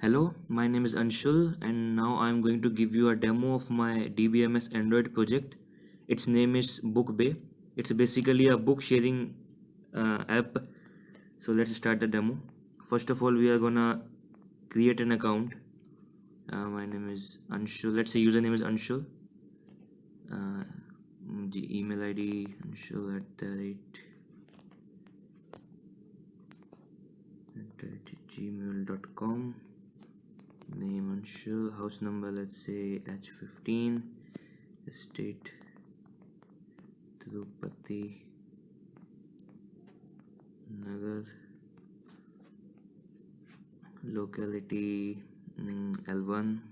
Hello, my name is Anshul, and now I'm going to give you a demo of my DBMS Android project. Its name is BookBay. It's basically a book sharing app. So let's start the demo. First of all, we are gonna create an account. My name is Anshul. Let's say username is Anshul. Uh, the email ID Anshul @gmail.com. Name Anshul. House number, let's say H15. State Tirupati Nagar. Locality L1.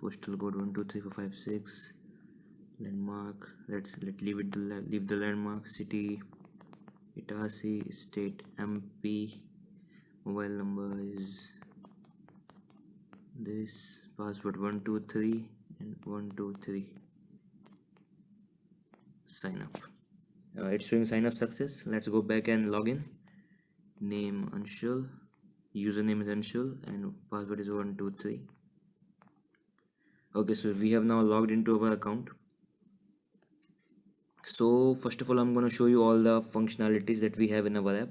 Postal code 123456. Landmark, let leave the landmark. City Itasi. State MP. Mobile number is this. Password 123 and 123. Sign up. It's showing sign up success. Let's go back and log in. Name Anshul, username is Anshul, and password is 123. Okay, so we have now logged into our account. So first of all, I'm going to show you all the functionalities that we have in our app.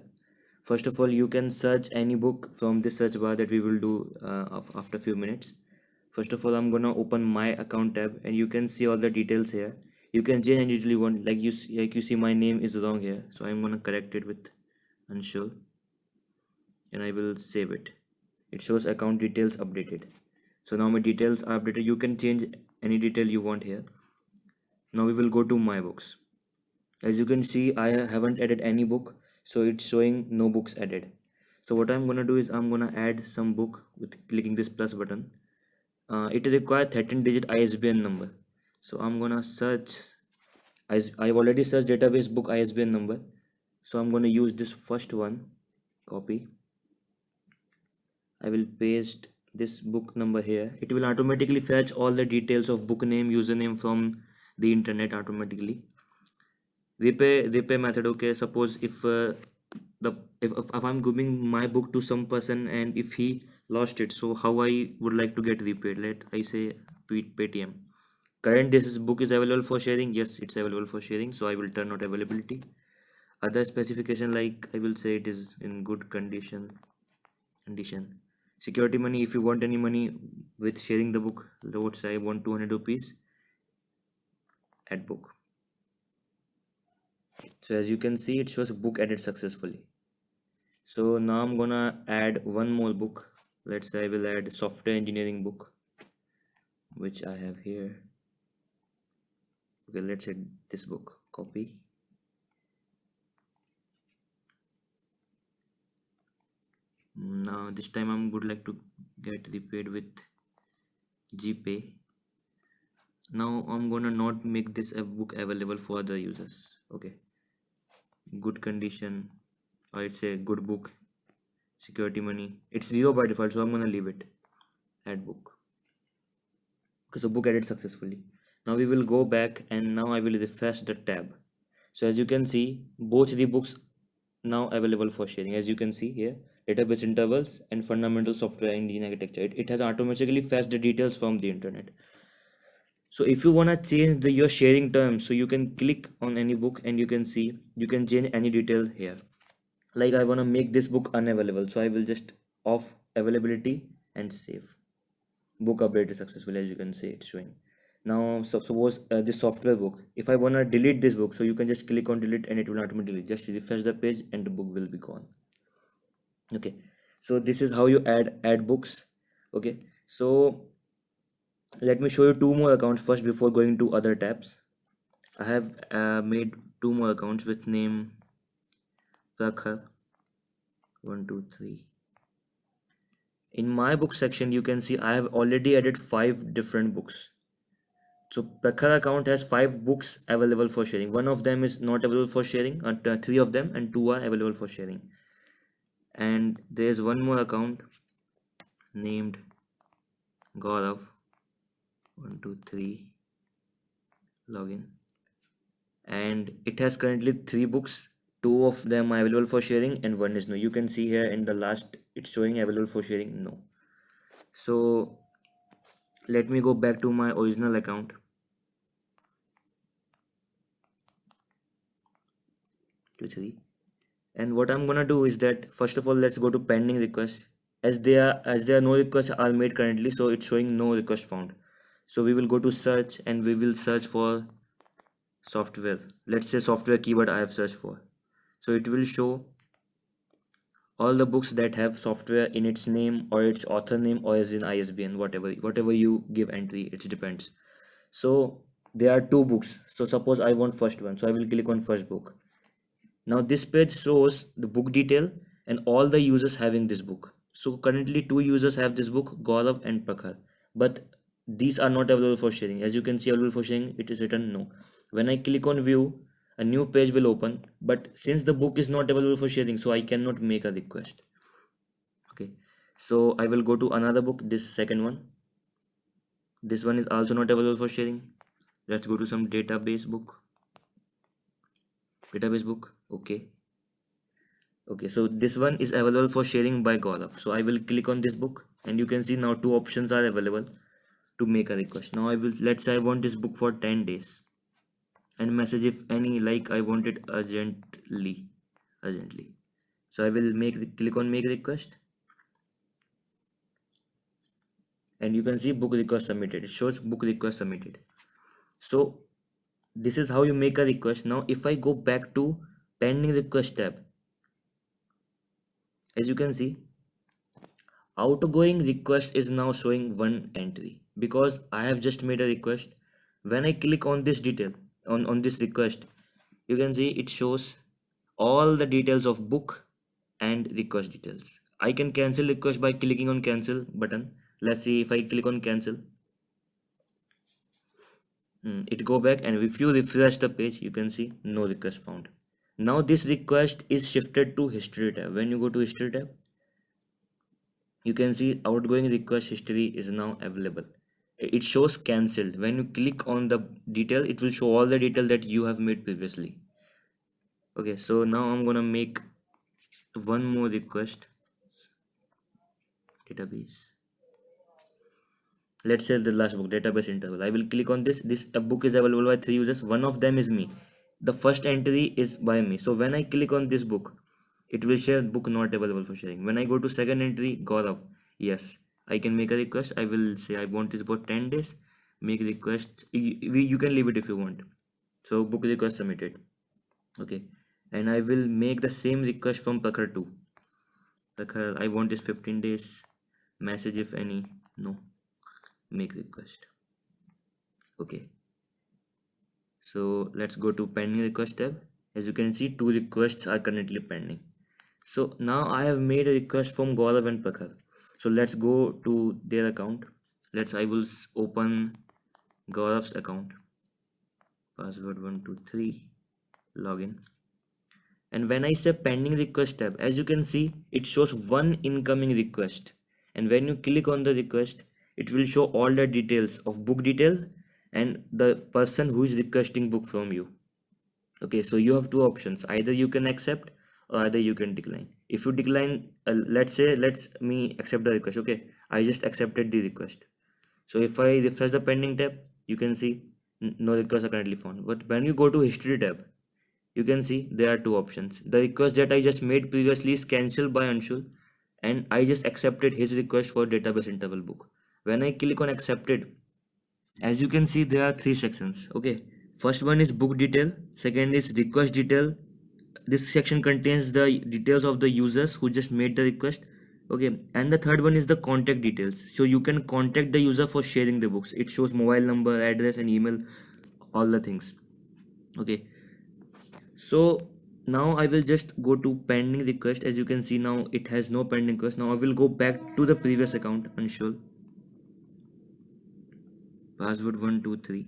First of all, you can search any book from this search bar that we will do after a few minutes. First of all, I'm going to open my account tab, and you can see all the details here. You can change any detail you want. Like you see my name is wrong here, so I'm going to correct it with Anshul, and I will save it. It shows account details updated. So now my details are updated. You can change any detail you want here. Now we will go to my books. As you can see, I haven't added any book, so it's showing no books added. So what I'm gonna do is I'm gonna add some book with clicking this plus button. It requires 13-digit ISBN number. So I'm gonna search. I've already searched database book ISBN number. So I'm gonna use this first one. Copy. I will paste this book number here. It will automatically fetch all the details of book name, username from the internet automatically. Repay method. Okay, suppose if if I'm giving my book to some person and if he lost it, so how I would like to get repaid? Let I say Paytm. Current this book is available for sharing. Yes, it's available for sharing, so I will turn out availability. Other specification, like I will say it is in good condition. Security money, if you want any money with sharing the book, let's say I want 200 rupees. Add book. So as you can see, it shows book added successfully. So now I'm gonna add one more book. Let's say I will add software engineering book, which I have here. Okay, let's add this book. Copy. Now this time I would like to get repaid with GPay. Now I'm gonna not make this book available for other users. Okay, good condition, or it's a good book. Security money, it's 0 by default, so I'm gonna leave it. Add book. Okay, so book added successfully. Now we will go back and now I will refresh the tab. So as you can see, both the books now available for sharing. As you can see here, database intervals and fundamental software engineering architecture. It has automatically fetched the details from the internet. So if you want to change your sharing terms, so you can click on any book and you can see you can change any detail here. Like I want to make this book unavailable, so I will just off availability and save. Book updated successfully. As you can see, it's showing. Now suppose this software book, if I want to delete this book, so you can just click on delete and it will automatically just refresh the page and the book will be gone. Okay, so this is how you add books. Okay, so let me show you two more accounts first before going to other tabs. I have made two more accounts with name Prakhar 123. In my book section, you can see I have already added 5 different books. So Prakhar account has 5 books available for sharing. One of them is not available for sharing, 3 of them, and 2 are available for sharing. And there's one more account named Gaurav 123 login, and it has currently 3 books. 2 of them are available for sharing and one is no. You can see here in the last it's showing available for sharing, no. So let me go back to my original account. Two, three. And what I'm gonna do is that first of all, let's go to pending request. As there are no requests are made currently, so it's showing no request found. So we will go to search and we will search for software. Let's say software keyword I have searched for. So it will show all the books that have software in its name or its author name or as in ISBN, whatever you give entry, it depends. So there are two books. So suppose I want first one, so I will click on first book. Now this page shows the book detail and all the users having this book. So currently two users have this book, Gaurav and Prakhar, but these are not available for sharing. As you can see, available for sharing, it is written no. When I click on view, a new page will open, but since the book is not available for sharing, so I cannot make a request. Okay, so I will go to another book, this second one. This one is also not available for sharing. Let's go to some database book. Okay. Okay, so this one is available for sharing by Gaurav. So I will click on this book and you can see now two options are available to make a request. Now let's say I want this book for 10 days and message if any, like I want it urgently. So I will click on make request and you can see book request submitted. It shows book request submitted. So this is how you make a request. Now if I go back to pending request tab, as you can see, outgoing request is now showing one entry because I have just made a request. When I click on this detail on this request, you can see it shows all the details of book and request details. I can cancel request by clicking on cancel button. Let's see if I click on cancel. It go back and if you refresh the page, you can see no request found. Now this request is shifted to history tab. When you go to history tab, you can see outgoing request history is now available. It shows cancelled. When you click on the detail, it will show all the detail that you have made previously. Okay, so now I'm gonna make one more request. Database. Let's say the last book, database interval. I will click on this book is available by 3 users. One of them is me. The first entry is by me. So when I click on this book, it will share book not available for sharing. When I go to second entry, Gaurav, yes, I can make a request. I will say I want this about 10 days. Make request. You can leave it if you want. So book request submitted. Okay, and I will make the same request from Prakhar too. Prakhar, I want this 15 days. Message if any. No. Make request. Okay, so let's go to pending request tab. As you can see, two requests are currently pending. So now I have made a request from Gaurav and Prakhar. So let's go to their account. I will open Gaurav's account. Password 123. Login. And when I say pending request tab, as you can see, it shows one incoming request. And when you click on the request, it will show all the details of book detail and the person who is requesting book from you. Okay, so you have two options. Either you can accept or either you can decline. If you decline, let's me accept the request. Okay, I just accepted the request. So if I refresh the pending tab, you can see no requests are currently found. But when you go to history tab, you can see there are two options. The request that I just made previously is cancelled by Anshul and I just accepted his request for database interval book. When I click on accepted, as you can see, there are three sections. Okay, first one is book detail, second is request detail. This section contains the details of the users who just made the request. Okay, and the third one is the contact details, so you can contact the user for sharing the books. It shows mobile number, address and email, all the things. Okay, so now I will just go to pending request. As you can see, now it has no pending request. Now I will go back to the previous account, Anshul. Password 123.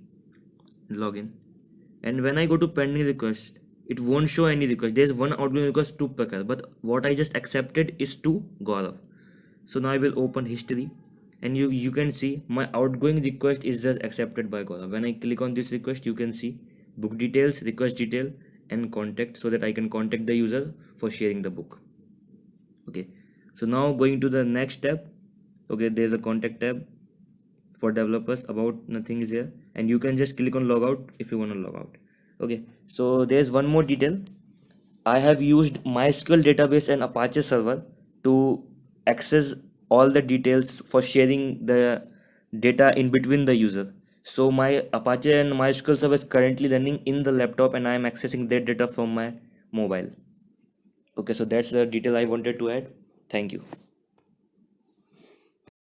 Login. And when I go to pending request, it won't show any request. There's one outgoing request to Prakar, but what I just accepted is to Gaurav. So now I will open history and you can see my outgoing request is just accepted by Gaurav. When I click on this request, you can see book details, request detail and contact, so that I can contact the user for sharing the book. Okay, so now going to the next step, Okay, there's a contact tab for developers, about nothing is here, and you can just click on logout if you want to log out. Okay, so there's one more detail. I have used MySQL database and Apache server to access all the details for sharing the data in between the user. So my Apache and MySQL server is currently running in the laptop and I am accessing that data from my mobile. Okay, so that's the detail I wanted to add. Thank you.